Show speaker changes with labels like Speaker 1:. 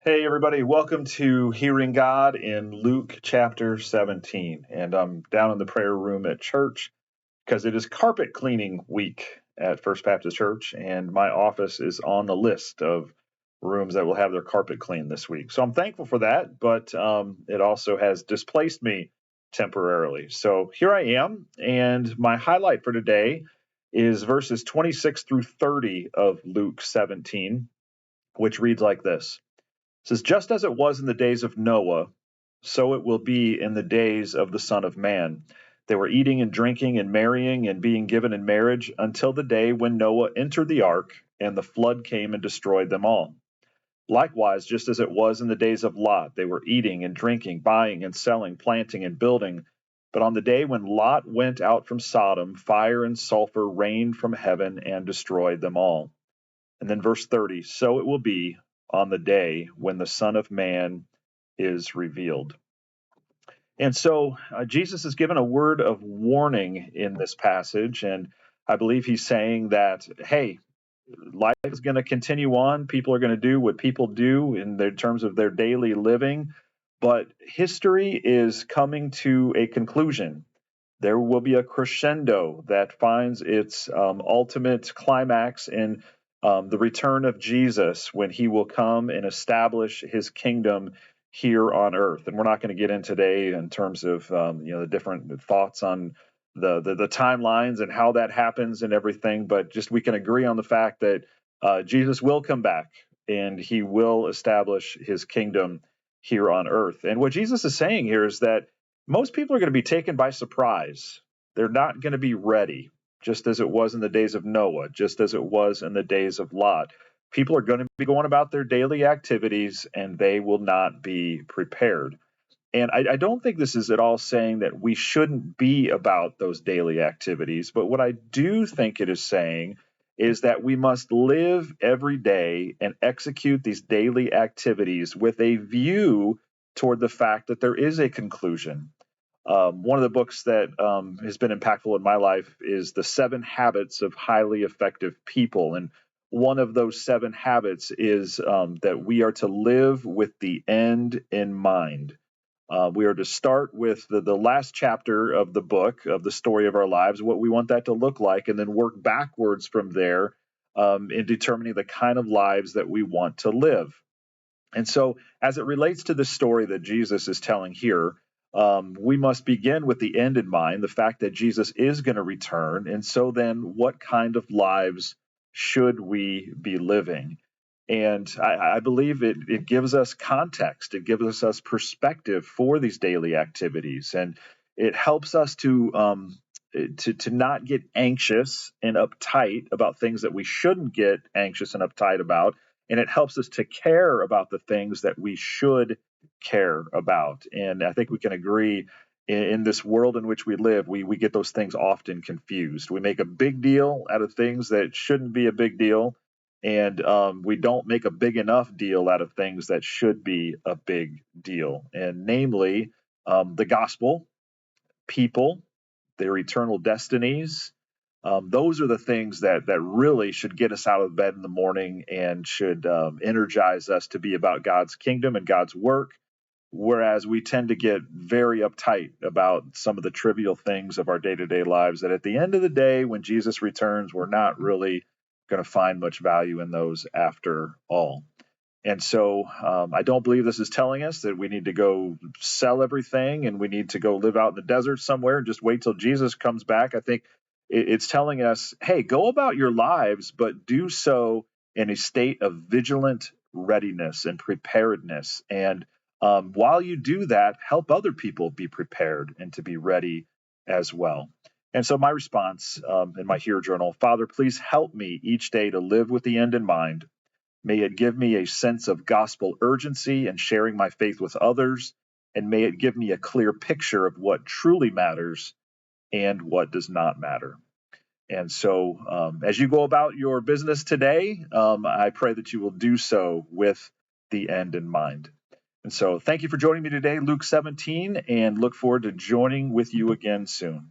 Speaker 1: Hey, everybody, welcome to Hearing God in Luke chapter 17. And I'm down in the prayer room at church because it is carpet cleaning week at First Baptist Church, and my office is on the list of rooms that will have their carpet cleaned this week. So I'm thankful for that, but it also has displaced me temporarily. So here I am, and my highlight for today is verses 26 through 30 of Luke 17, which reads like this. It says, just as it was in the days of Noah, so it will be in the days of the Son of Man. They were eating and drinking and marrying and being given in marriage until the day when Noah entered the ark and the flood came and destroyed them all. Likewise, just as it was in the days of Lot, they were eating and drinking, buying and selling, planting and building. But on the day when Lot went out from Sodom, fire and sulfur rained from heaven and destroyed them all. And then verse 30, so it will be on the day when the Son of Man is revealed. And so Jesus is given a word of warning in this passage, and I believe he's saying that, hey, life is going to continue on. People are going to do what people do in their terms of their daily living, but history is coming to a conclusion. There will be a crescendo that finds its ultimate climax in the return of Jesus, when he will come and establish his kingdom here on earth. And we're not going to get in today in terms of the different thoughts on the timelines and how that happens and everything, but just we can agree on the fact that Jesus will come back and he will establish his kingdom here on earth. And what Jesus is saying here is that most people are going to be taken by surprise. They're not going to be ready, just as it was in the days of Noah, just as it was in the days of Lot. People are going to be going about their daily activities, and they will not be prepared. And I don't think this is at all saying that we shouldn't be about those daily activities, but what I do think it is saying is that we must live every day and execute these daily activities with a view toward the fact that there is a conclusion. One of the books that has been impactful in my life is The 7 Habits of Highly Effective People. And one of those 7 habits is that we are to live with the end in mind. We are to start with the last chapter of the book, of the story of our lives, what we want that to look like, and then work backwards from there in determining the kind of lives that we want to live. And so, as it relates to the story that Jesus is telling here, we must begin with the end in mind, the fact that Jesus is going to return. And so then, what kind of lives should we be living? And I believe it gives us context. It gives us perspective for these daily activities, and it helps us to not get anxious and uptight about things that we shouldn't get anxious and uptight about. And it helps us to care about the things that we should care about. And I think we can agree in this world in which we live, we get those things often confused. We make a big deal out of things that shouldn't be a big deal. And we don't make a big enough deal out of things that should be a big deal. And namely, the gospel, people, their eternal destinies. Those are the things that really should get us out of bed in the morning and should energize us to be about God's kingdom and God's work. Whereas we tend to get very uptight about some of the trivial things of our day-to-day lives that at the end of the day, when Jesus returns, we're not really going to find much value in those after all. And so I don't believe this is telling us that we need to go sell everything and we need to go live out in the desert somewhere and just wait till Jesus comes back. I think it's telling us, hey, go about your lives, but do so in a state of vigilant readiness and preparedness. And while you do that, help other people be prepared and to be ready as well. And so my response in my Hear Journal, Father, please help me each day to live with the end in mind. May it give me a sense of gospel urgency in sharing my faith with others, and may it give me a clear picture of what truly matters and what does not matter. And so as you go about your business today, I pray that you will do so with the end in mind. And so thank you for joining me today, Luke 17, and look forward to joining with you again soon.